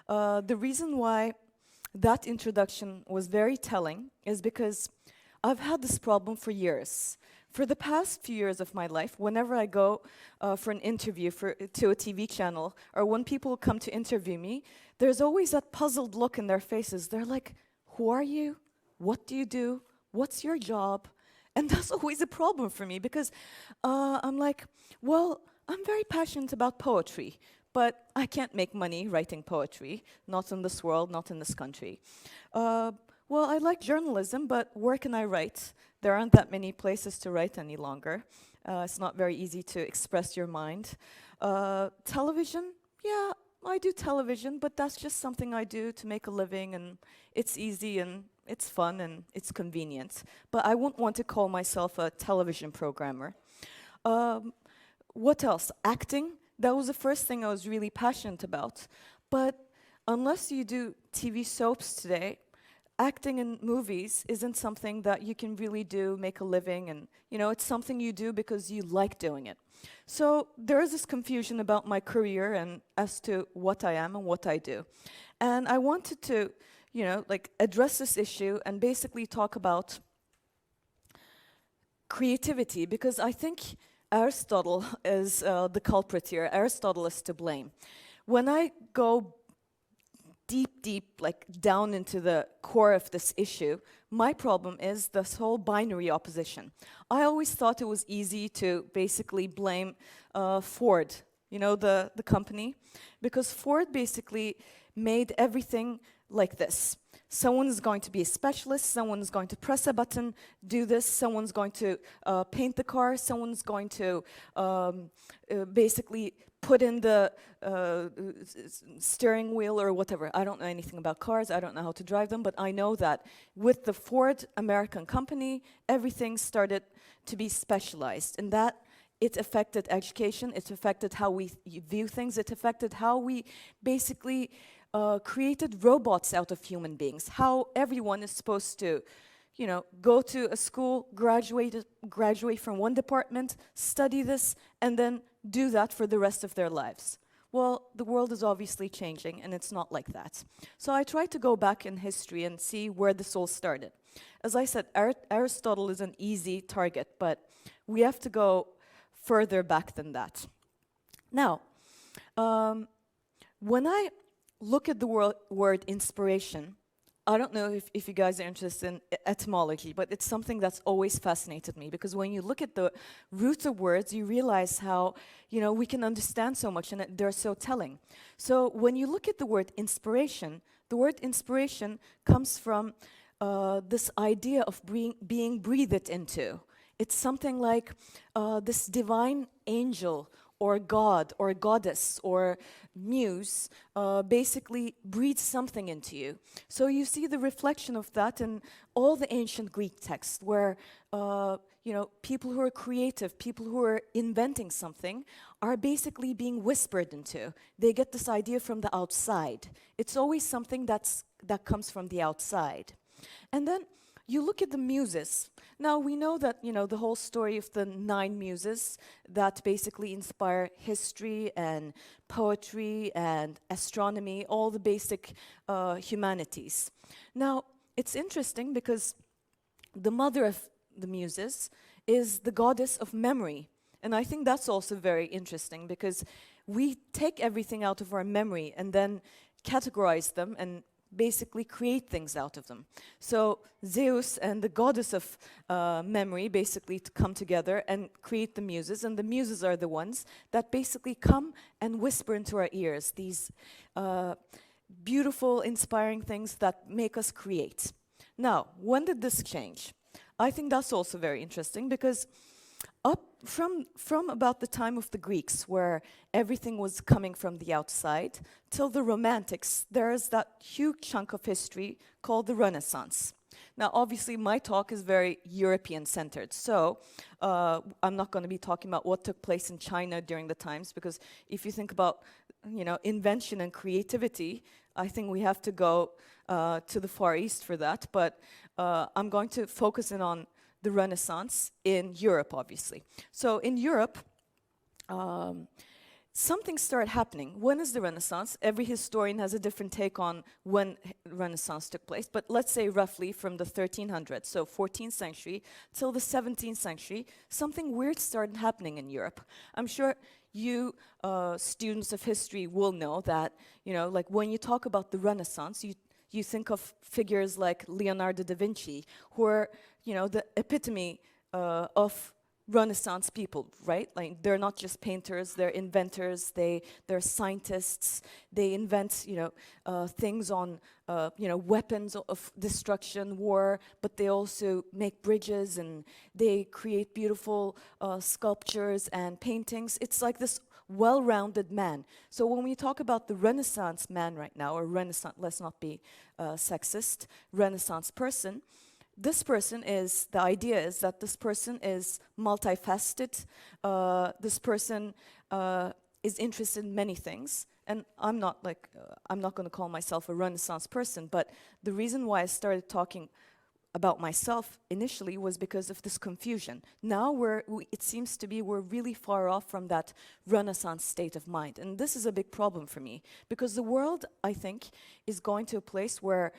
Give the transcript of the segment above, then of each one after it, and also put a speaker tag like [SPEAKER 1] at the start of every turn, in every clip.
[SPEAKER 1] The reason why that introduction was very telling is because I've had this problem for years. For the past few years of my life, whenever I go for an interview to a TV channel, or when people come to interview me, there's always that puzzled look in their faces. They're like, who are you? What do you do? What's your job? And that's always a problem for me because I'm like, well, I'm very passionate about poetry, but I can't make money writing poetry, not in this world, not in this country. Well, I like journalism, but where can I write? There aren't that many places to write any longer. It's not very easy to express your mind. Television, yeah, I do television, but that's just something I do to make a living, and it's easy, and it's fun, and it's convenient. But I wouldn't want to call myself a television programmer. What else? Acting. That was the first thing I was really passionate about. But unless you do TV soaps today, acting in movies isn't something that you can really do, make a living, and it's something you do because you like doing it. So there is this confusion about my career and as to what I am and what I do. And I wanted to, address this issue and basically talk about creativity, because I think Aristotle is the culprit here. Aristotle is to blame. When I go deep, down into the core of this issue, my problem is this whole binary opposition. I always thought it was easy to basically blame Ford, the company, because Ford basically made everything like this. Someone's going to be a specialist, someone's going to press a button, do this, someone's going to paint the car, someone's going to basically put in the steering wheel or whatever. I don't know anything about cars, I don't know how to drive them, but I know that with the Ford American company, everything started to be specialized, and that it affected education, it affected how we view things, it affected how we basically created robots out of human beings, how everyone is supposed to go to a school, graduate from one department, study this, and then do that for the rest of their lives. Well, the world is obviously changing, and it's not like that. So I tried to go back in history and see where this all started. As I said, Aristotle is an easy target, but we have to go further back than that. Now, when I look at the word inspiration, I don't know if you guys are interested in etymology, but it's something that's always fascinated me, because when you look at the roots of words, you realize how, we can understand so much, and they're so telling. So when you look at the word inspiration comes from this idea of being breathed into. It's something like this divine angel or god or goddess or muse basically breathes something into you. So you see the reflection of that in all the ancient Greek texts where people who are creative, people who are inventing something are basically being whispered into. They get this idea from the outside. It's always something that comes from the outside. And then you look at the muses. Now, we know that, the whole story of the 9 muses that basically inspire history and poetry and astronomy, all the basic humanities. Now, it's interesting because the mother of the muses is the goddess of memory. And I think that's also very interesting because we take everything out of our memory and then categorize them and basically create things out of them. So Zeus and the goddess of memory basically come together and create the muses, and the muses are the ones that basically come and whisper into our ears these beautiful, inspiring things that make us create. Now, when did this change? I think that's also very interesting because up from about the time of the Greeks, where everything was coming from the outside, till the Romantics, there's that huge chunk of history called the Renaissance. Now, obviously, my talk is very European-centered, so I'm not going to be talking about what took place in China during the times, because if you think about, invention and creativity, I think we have to go to the Far East for that, but I'm going to focus in on the Renaissance in Europe, obviously. So in Europe, something started happening. When is the Renaissance? Every historian has a different take on when Renaissance took place, but let's say roughly from the 1300s, so 14th century till the 17th century, something weird started happening in Europe. I'm sure you students of history will know that, you know, like when you talk about the Renaissance, you think of figures like Leonardo da Vinci, who are, you know, the epitome of Renaissance people, right? Like they're not just painters, they're inventors, they're scientists, they invent, you know, things on, you know, weapons of destruction, war, but they also make bridges and they create beautiful sculptures and paintings. It's like this well-rounded man. So when we talk about the Renaissance man right now, or Renaissance, let's not be sexist, Renaissance person, this person is, the idea is that this person is multifaceted, this person is interested in many things, and I'm not going to call myself a Renaissance person, but the reason why I started talking about myself initially was because of this confusion. Now it seems to be we're really far off from that Renaissance state of mind, and this is a big problem for me, because the world, I think, is going to a place where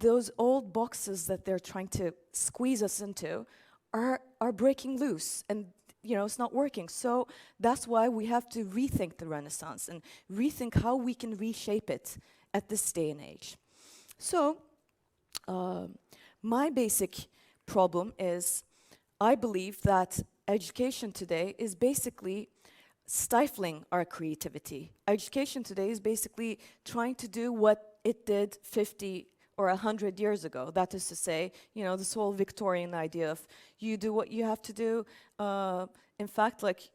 [SPEAKER 1] those old boxes that they're trying to squeeze us into are breaking loose, and you know, it's not working. So that's why we have to rethink the Renaissance and rethink how we can reshape it at this day and age. So my basic problem is I believe that education today is basically stifling our creativity. Education today is basically trying to do what it did 50 or 100 years ago. That is to say, you know, this whole Victorian idea of you do what you have to do. In fact, like,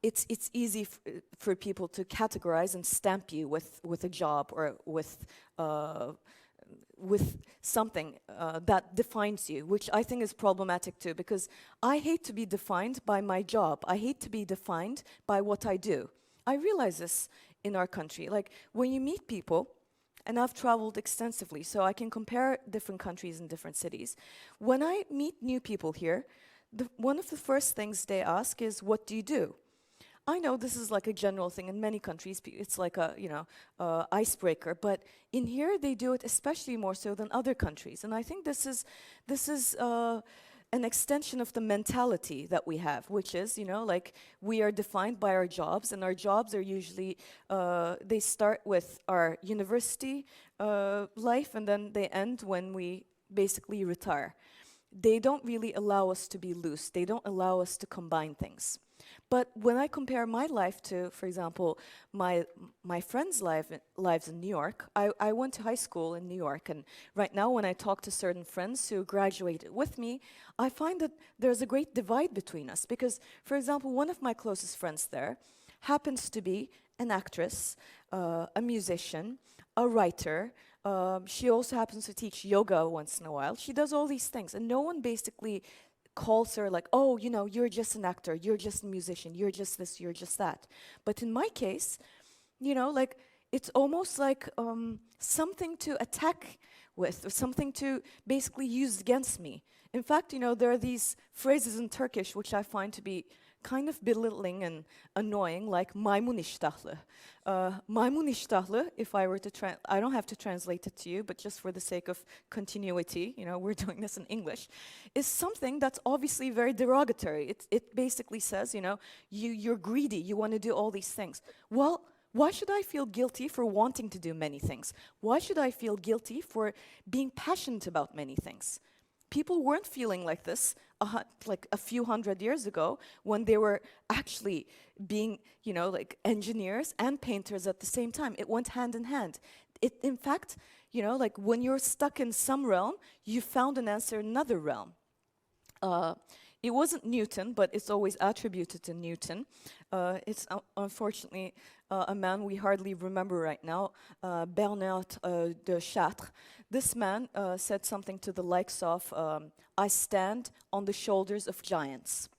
[SPEAKER 1] it's easy for people to categorize and stamp you with a job or with something that defines you, which I think is problematic too, because I hate to be defined by my job. I hate to be defined by what I do. I realize this in our country. Like, when you meet people, and I've traveled extensively, so I can compare different countries and different cities. When I meet new people here, one of the first things they ask is, what do you do? I know this is like a general thing in many countries. It's like a, you know, icebreaker, but in here they do it especially more so than other countries. And I think this is an extension of the mentality that we have, which is, you know, like we are defined by our jobs, and our jobs are usually, they start with our university life, and then they end when we basically retire. They don't really allow us to be loose. They don't allow us to combine things. But when I compare my life to, for example, my friends' lives in New York, I went to high school in New York, and right now when I talk to certain friends who graduated with me, I find that there's a great divide between us. Because, for example, one of my closest friends there happens to be an actress, a musician, a writer. She also happens to teach yoga once in a while. She does all these things, and no one basically calls her like, oh, you know, you're just an actor, you're just a musician, you're just this, you're just that. But in my case, you know, like, it's almost like something to attack with, or something to basically use against me. In fact, you know, there are these phrases in Turkish which I find to be kind of belittling and annoying, like maymun iştahlı. Maymun iştahlı, if I were to I don't have to translate it to you, but just for the sake of continuity, you know, we're doing this in English, is something that's obviously very derogatory. It basically says, you know, you're greedy, you want to do all these things. Well, why should I feel guilty for wanting to do many things? Why should I feel guilty for being passionate about many things? People weren't feeling like this like a few hundred years ago, when they were actually being, you know, like engineers and painters at the same time. It went hand in hand. In fact, you know, like when you're stuck in some realm, you found an answer in another realm. It wasn't Newton, but it's always attributed to Newton. It's unfortunately a man we hardly remember right now, Bernard de Chartres. This man said something to the likes of, I stand on the shoulders of giants.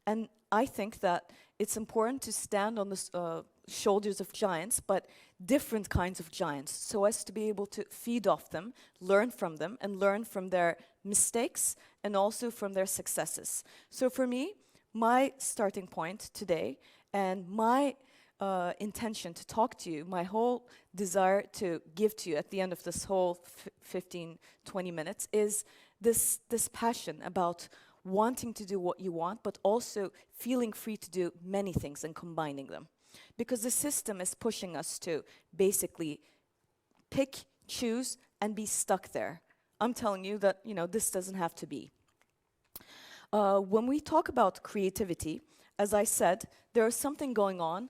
[SPEAKER 1] And I think that it's important to stand on the shoulders of giants, but different kinds of giants, so as to be able to feed off them, and learn from their mistakes and also from their successes. So for me, my starting point today And my intention to talk to you, my whole desire to give to you at the end of this whole 15, 20 minutes is this passion about wanting to do what you want, but also feeling free to do many things and combining them. Because the system is pushing us to basically pick, choose, and be stuck there. I'm telling you that, this doesn't have to be. When we talk about creativity, as I said, there is something going on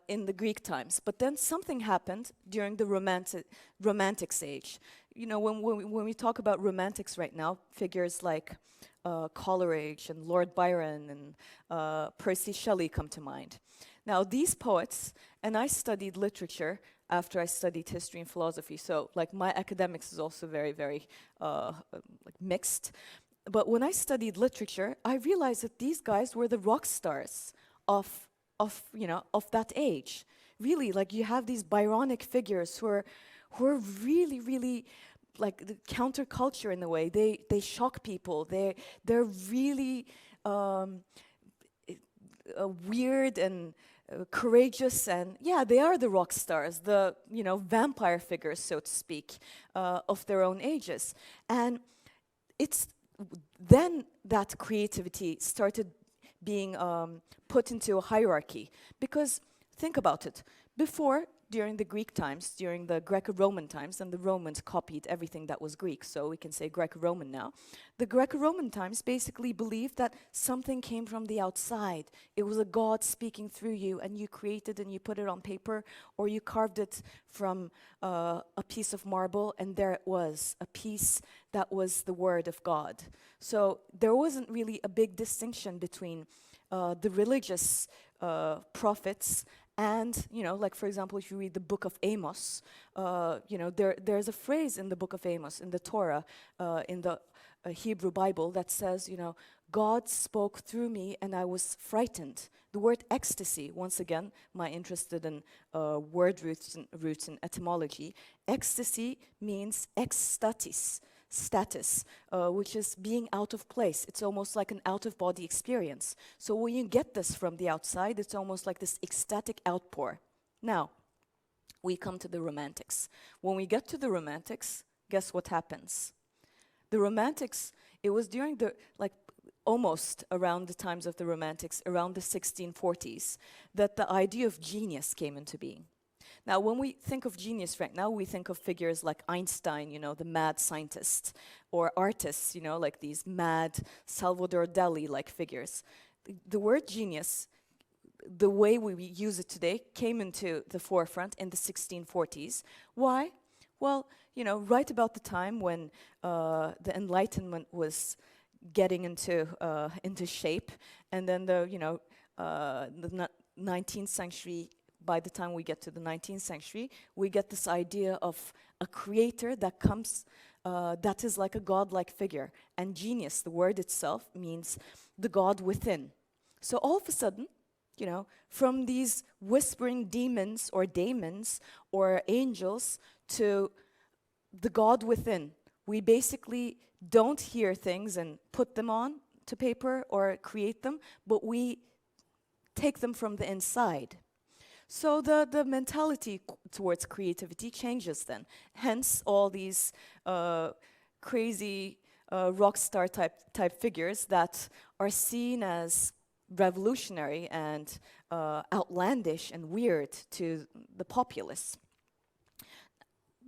[SPEAKER 1] in the Greek times, but then something happened during the Romantics age. When we talk about Romantics right now, figures like Coleridge and Lord Byron and Percy Shelley come to mind. Now, these poets, and I studied literature after I studied history and philosophy, so my academics is also very, very mixed. But when I studied literature, I realized that these guys were the rock stars of that age. Really, you have these Byronic figures who are really, really like the counterculture in a way. They shock people. They're really weird and courageous, and yeah, they are the rock stars, the vampire figures, so to speak, of their own ages. And it's then that creativity started being put into a hierarchy. Because think about it, before, during the Greek times, during the Greco-Roman times, and the Romans copied everything that was Greek, so we can say Greco-Roman now. The Greco-Roman times basically believed that something came from the outside. It was a god speaking through you, and you created and you put it on paper, or you carved it from a piece of marble, and there it was, a piece that was the word of God. So there wasn't really a big distinction between the religious prophets and, for example, if you read the book of Amos, there's a phrase in the book of Amos, in the Torah, in the Hebrew Bible, that says, God spoke through me and I was frightened. The word ecstasy, once again, my interested in word roots and etymology, ecstasy means ekstatis, status, which is being out of place. It's almost like an out-of-body experience. So when you get this from the outside, it's almost like this ecstatic outpour. Now, we come to the Romantics. When we get to the Romantics, guess what happens? The Romantics, it was during the, almost around the times of the Romantics, around the 1640s, that the idea of genius came into being. Now, when we think of genius right now, we think of figures like Einstein, the mad scientist, or artists, like these mad Salvador Dali-like figures. The word genius, the way we use it today, came into the forefront in the 1640s. Why? Well, right about the time when the Enlightenment was getting into shape, and then the 19th century. By the time we get to the 19th century, we get this idea of a creator that comes, that is like a godlike figure. And genius, the word itself, means the God within. So all of a sudden, from these whispering demons or daemons or angels to the God within, we basically don't hear things and put them on to paper or create them, but we take them from the inside. So the mentality towards creativity changes then. Hence all these crazy rock star type figures that are seen as revolutionary and outlandish and weird to the populace.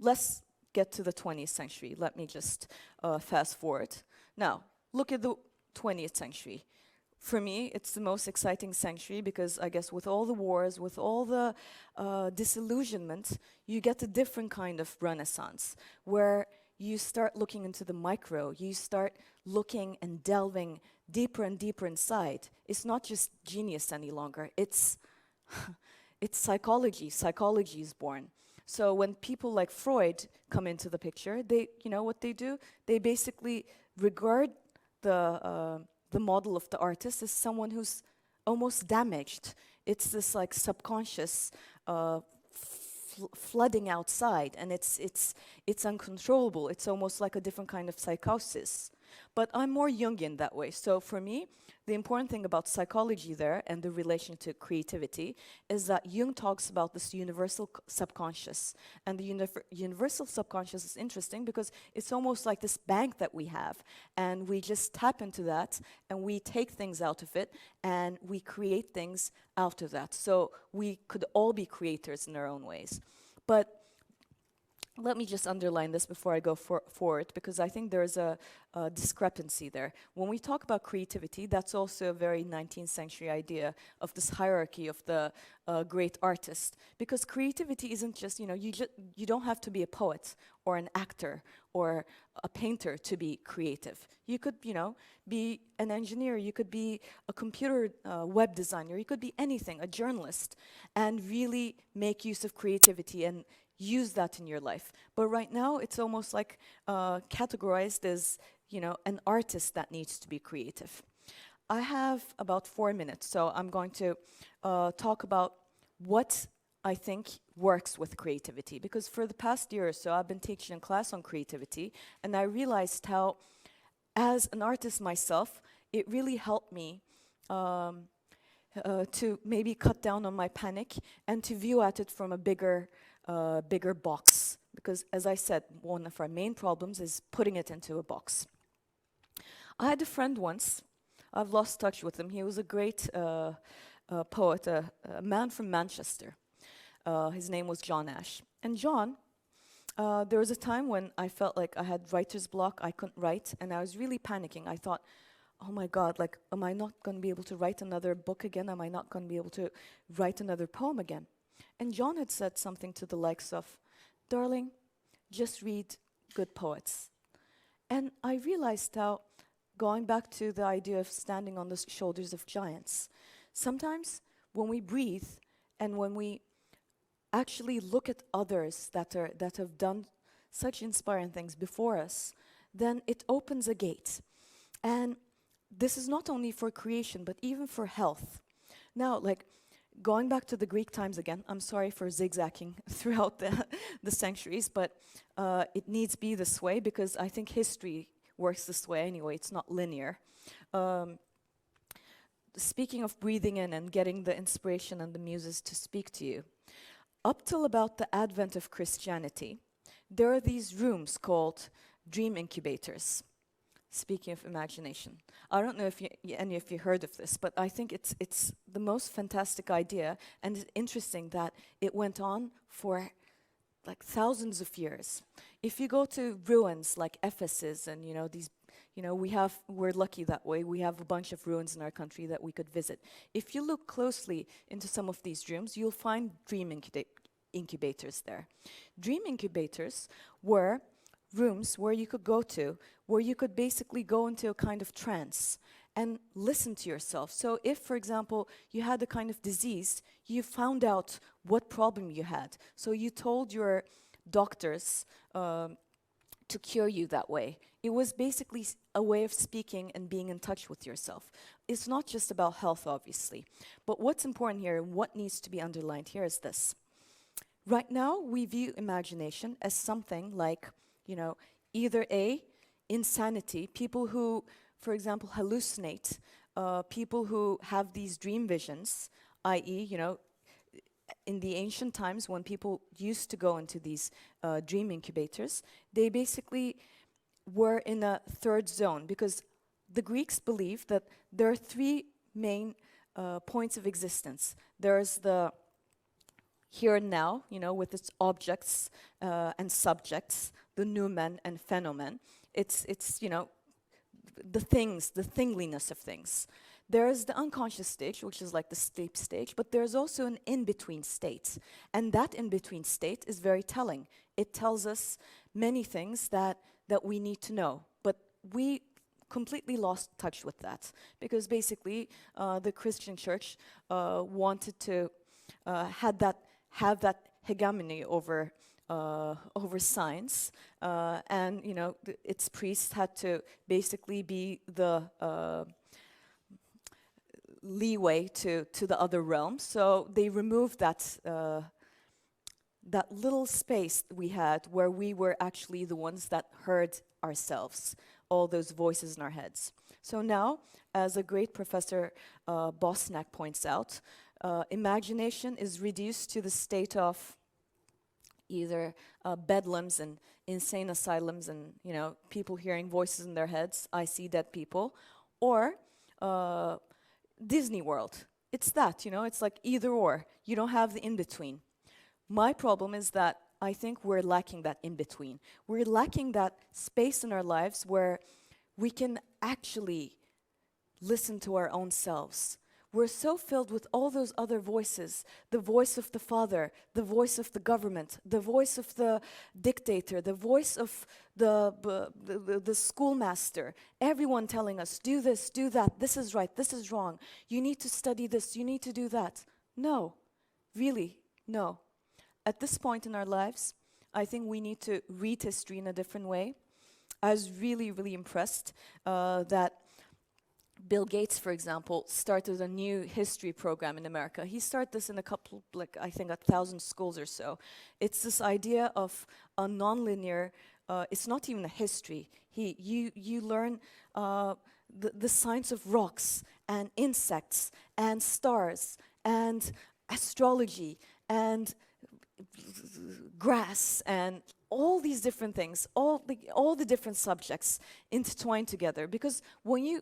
[SPEAKER 1] Let's get to the 20th century. Let me just fast forward. Now, look at the 20th century. For me, it's the most exciting century because I guess with all the wars, with all the disillusionment, you get a different kind of renaissance where you start looking into the micro, you start looking and delving deeper and deeper inside. It's not just genius any longer, it's psychology. Psychology is born. So when people like Freud come into the picture, they, what they do? They basically regard the model of the artist is someone who's almost damaged. It's this like subconscious flooding outside, and it's uncontrollable. It's almost like a different kind of psychosis. But I'm more Jungian that way. So for me, the important thing about psychology there and the relation to creativity is that Jung talks about this universal subconscious. And the universal subconscious is interesting because it's almost like this bank that we have. And we just tap into that and we take things out of it and we create things out of that. So we could all be creators in our own ways. But let me just underline this before I go forward, because I think there's a discrepancy there. When we talk about creativity, that's also a very 19th century idea of this hierarchy of the great artist. Because creativity isn't just, you don't have to be a poet or an actor or a painter to be creative. You could, be an engineer, you could be a computer web designer, you could be anything, a journalist, and really make use of creativity and use that in your life. But right now, it's almost like categorized as, an artist that needs to be creative. I have about 4 minutes, so I'm going to talk about what I think works with creativity. Because for the past year or so, I've been teaching a class on creativity, and I realized how, as an artist myself, it really helped me to maybe cut down on my panic and to view at it from a bigger box, because as I said, one of our main problems is putting it into a box. I had a friend once, I've lost touch with him, he was a great poet, a man from Manchester. His name was John Ash. And John, there was a time when I felt like I had writer's block, I couldn't write, and I was really panicking. I thought, oh my God, am I not going to be able to write another book again? Am I not going to be able to write another poem again? And John had said something to the likes of, darling, just read good poets. And I realized how, going back to the idea of standing on the shoulders of giants, sometimes when we breathe and when we actually look at others that have done such inspiring things before us, then it opens a gate. And this is not only for creation, but even for health. Now, going back to the Greek times again, I'm sorry for zigzagging throughout the centuries, but it needs be this way because I think history works this way anyway, it's not linear. Speaking of breathing in and getting the inspiration and the muses to speak to you, up till about the advent of Christianity, there are these rooms called dream incubators. Speaking of imagination, I don't know if any of you heard of this, but I think it's the most fantastic idea, and it's interesting that it went on for thousands of years. If you go to ruins like Ephesus, and these, we're lucky that way. We have a bunch of ruins in our country that we could visit. If you look closely into some of these rooms, you'll find dream incubators there. Dream incubators were rooms where you could go to, where you could basically go into a kind of trance and listen to yourself. So if, for example, you had a kind of disease, you found out what problem you had. So you told your doctors to cure you that way. It was basically a way of speaking and being in touch with yourself. It's not just about health, obviously. But what's important here, and what needs to be underlined here is this. Right now, we view imagination as something like, either A, insanity, people who, for example, hallucinate, people who have these dream visions, i.e., in the ancient times when people used to go into these dream incubators, they basically were in a third zone, because the Greeks believed that there are three main points of existence. There's the here and now, with its objects and subjects, the noumen and phenomen. It's the things, the thingliness of things. There's the unconscious stage, which is like the sleep stage, but there's also an in-between state. And that in-between state is very telling. It tells us many things that we need to know. But we completely lost touch with that, because basically the Christian church wanted to have that hegemony over science, and its priests had to basically be the leeway to the other realm. So they removed that little space we had where we were actually the ones that heard ourselves, all those voices in our heads. So now, as a great professor Bosnack points out, imagination is reduced to the state of either bedlams and insane asylums and, you know, people hearing voices in their heads, I see dead people, or Disney World. It's that, you know, it's like either or. You don't have the in-between. My problem is that I think we're lacking that in-between. We're lacking that space in our lives where we can actually listen to our own selves. We're so filled with all those other voices, the voice of the father, the voice of the government, the voice of the dictator, the voice of the schoolmaster, everyone telling us, do this, do that, this is right, this is wrong, you need to study this, you need to do that. No, really, no. At this point in our lives, I think we need to read history in a different way. I was really, really impressed that Bill Gates, for example, started a new history program in America. He started this in a couple, like I think 1,000 schools or so. It's this idea of a nonlinear, it's not even a history. You learn the science of rocks and insects and stars and astrology and grass and all these different things, all the different subjects intertwined together. Because when you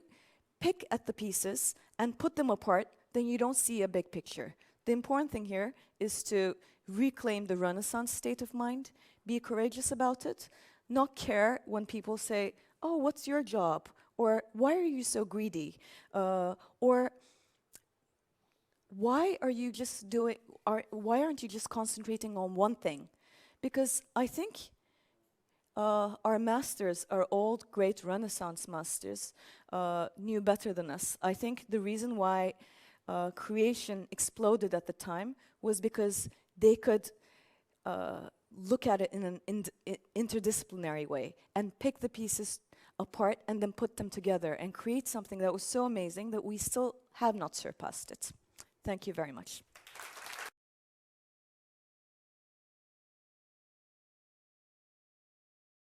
[SPEAKER 1] pick at the pieces and put them apart, then you don't see a big picture. The important thing here is to reclaim the Renaissance state of mind, be courageous about it, not care when people say, oh, what's your job? Or why are you so greedy? Or why are you just why aren't you just concentrating on one thing? Because I think our masters, our old great Renaissance masters, knew better than us. I think the reason why creation exploded at the time was because they could look at it in an interdisciplinary way and pick the pieces apart and then put them together and create something that was so amazing that we still have not surpassed it. Thank you very much.